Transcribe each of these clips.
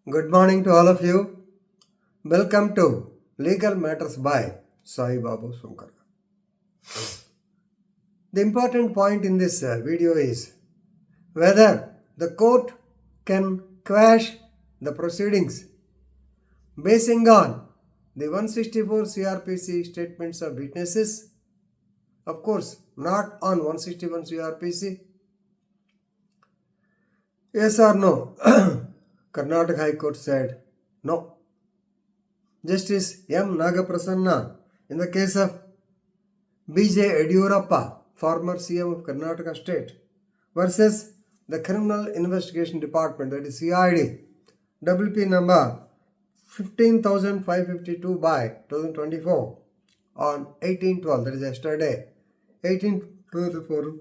Good morning to all of you. Welcome to Legal Matters by Sai Babu Sunkar. The important point in this video is whether the court can quash the proceedings basing on the 164 CRPC statements of witnesses, of course, not on 161 CRPC. Yes or no? Karnataka High Court said no. Justice M.Nagaprasanna, in the case of B.Yedyurappa, former CM of Karnataka State, versus the Criminal Investigation Department, that is CID, WP number 15,552 by 2024 on 18/12, that is yesterday, 18/24,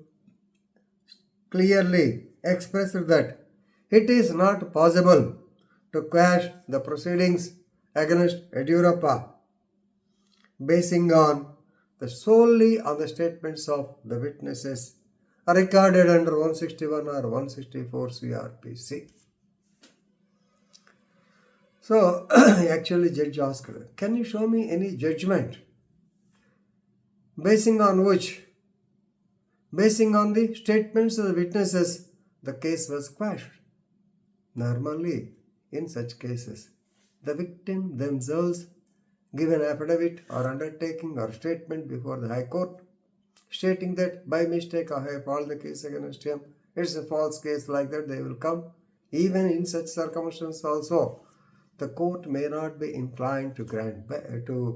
clearly expressed that it is not possible to quash the proceedings against Yedyurappa basing on solely on the statements of the witnesses recorded under 161 or 164 CRPC. So, actually judge asked, can you show me any judgment basing on the statements of the witnesses, the case was quashed? Normally, in such cases, the victim themselves give an affidavit or undertaking or statement before the High Court stating that by mistake I have filed the case against him. It's a false case, like that they will come. Even in such circumstances also, the court may not be inclined to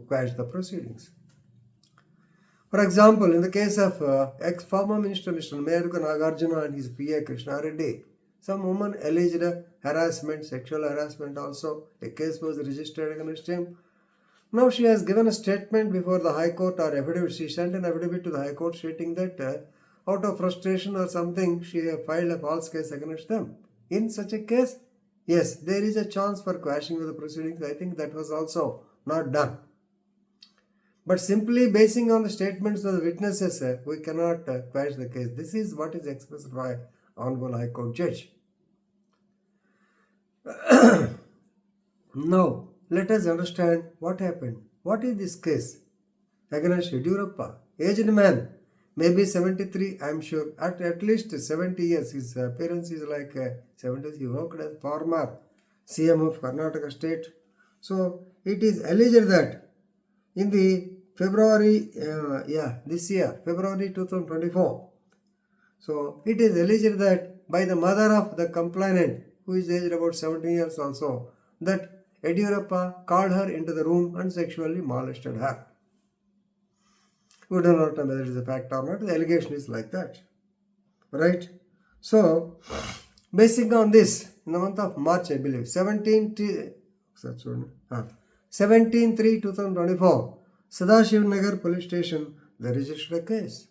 quash the proceedings. For example, in the case of ex-former Minister Mr. M.Nagaprasanna and his PA Krishna Reddy, some woman alleged harassment, sexual harassment also. A case was registered against him. Now she has given a statement before the High Court or affidavit. She sent an affidavit to the High Court stating that out of frustration or something, she have filed a false case against them. In such a case, yes, there is a chance for quashing of the proceedings. I think that was also not done. But simply basing on the statements of the witnesses, we cannot quash the case. This is what is expressed by Honorable High Court Judge. Now, let us understand what happened. What is this case against Yedyurappa? Aged man, maybe 73, I am sure, at least 70 years. His appearance is like 70. He worked as former CM of Karnataka State. So, it is alleged that in the February, this year, February 2024, so it is alleged that by the mother of the complainant, who is aged about 70 years also, that Yedyurappa called her into the room and sexually molested her. We do not know whether it is a fact or not. The allegation is like that. Right? So, basing on this, in the month of March, I believe, 17/3/2024, Sadashiv Nagar police station, they registered a case.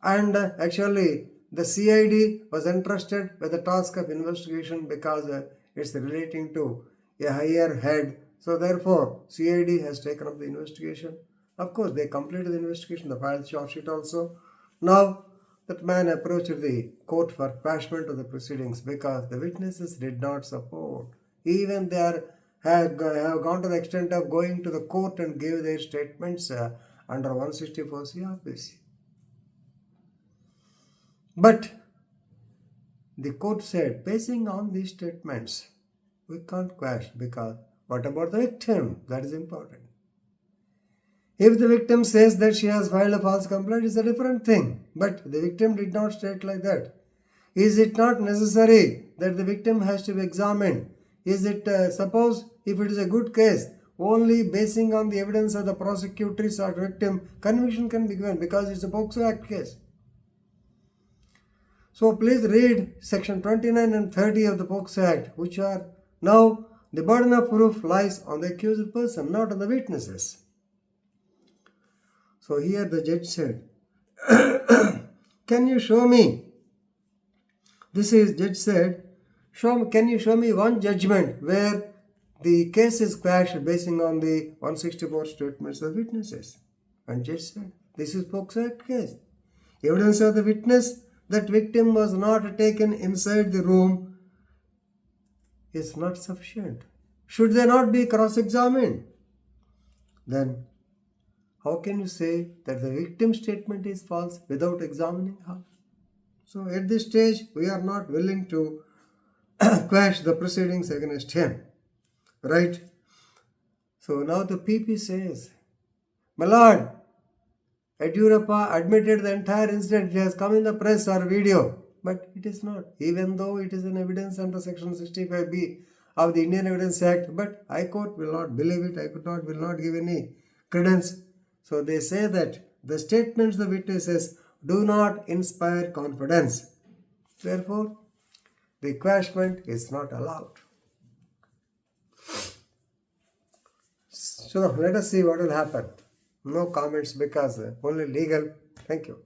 And actually, the CID was entrusted with the task of investigation because it's relating to a higher head. So therefore, CID has taken up the investigation. Of course, they completed the investigation, the filed charge sheet also. Now, that man approached the court for quashment of the proceedings because the witnesses did not support. Even they have gone to the extent of going to the court and gave their statements under 164 CRPC. But the court said, basing on these statements, we can't quash because what about the victim? That is important. If the victim says that she has filed a false complaint, it's a different thing. But the victim did not state like that. Is it not necessary that the victim has to be examined? Is it, suppose if it is a good case, only basing on the evidence of the prosecutrix or victim, conviction can be given because it's a Pocso Act case. So please read section 29 and 30 of the Pocso Act, which are now the burden of proof lies on the accused person, not on the witnesses. So here the judge said, can you show me? Judge said, can you show me one judgment where the case is quashed basing on the 164 statements of witnesses? And judge said, this is Pocso Act case. Evidence of the witness that victim was not taken inside the room is not sufficient. Should they not be cross-examined? Then how can you say that the victim's statement is false without examining her? So at this stage, we are not willing to quash the proceedings against him. Right? So now the PP says, my lord, Yedyurappa admitted the entire incident. It has come in the press or video. But it is not, even though it is an evidence under section 65B of the Indian Evidence Act. But High Court will not believe it. High Court will not give any credence. So they say that the statements of the witnesses do not inspire confidence. Therefore, the quashment is not allowed. So let us see what will happen. No comments because only legal. Thank you.